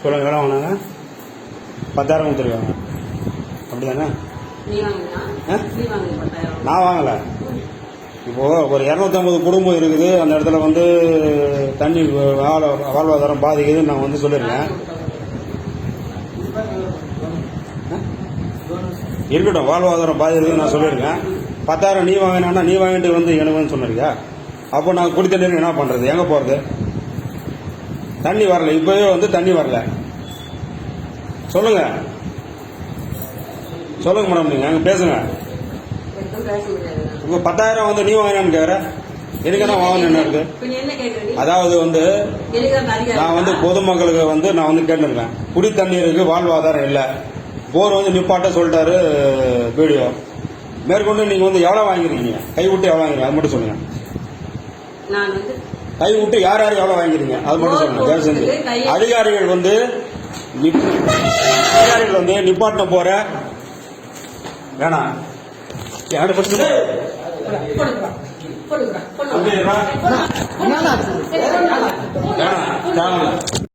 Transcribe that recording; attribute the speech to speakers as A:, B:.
A: சொல்லுங்க, எவ்வளோ வாங்கினாங்க? 10,000 கொடுத்துருக்காங்க, அப்படி தானே? நான் வாங்கலை. இப்போது ஒரு 250 குடும்பம் இருக்குது, அந்த இடத்துல வந்து தண்ணி வாழ்வாதாரம் பாதிக்குதுன்னு நான் வந்து சொல்லியிருக்கேன். இருக்கட்டும், வாழ்வாதாரம் பாதிக்குதுன்னு நான் சொல்லியிருக்கேன். 10,000 நீ வாங்கினா நீ வாங்கிட்டு வந்து எனக்கு சொன்னிருக்கியா? அப்போ நான் குடி தண்ணீர் என்ன பண்ணுறது? எங்கே போகிறது? தண்ணி வரல, இப்போவே வந்து தண்ணி வரல. சொல்லுங்க சொல்லுங்க மேடம், நீங்கள் அங்கே பேசுங்க. இப்போ 10,000 வந்து நீ வாங்கினான்னு கேட்குற, எனக்கு என்ன வாங்கணும் என்ன இருக்கு? அதாவது வந்து நான் வந்து பொதுமக்களுக்கு வந்து நான் வந்து கேட்டுருக்கேன், குடி தண்ணீருக்கு வாழ்வாதாரம் இல்லை, போர் வந்து நிப்பாட்ட சொல்லிட்டாரு வீடியோ. மேற்கொண்டு நீங்க வந்து எவ்வளவு வாங்கிருக்கீங்க? கை விட்டு எவ்வளவு வாங்குறீங்க அது மட்டும் சொல்லுங்க. கை விட்டு யார் யார் எவ்வளவு வாங்கிறீங்க அது மட்டும் சொல்லுங்க. தயவு செஞ்சு அதிகாரிகள் வந்து நிப்பாட்ட போற வேணாம். வேணாம்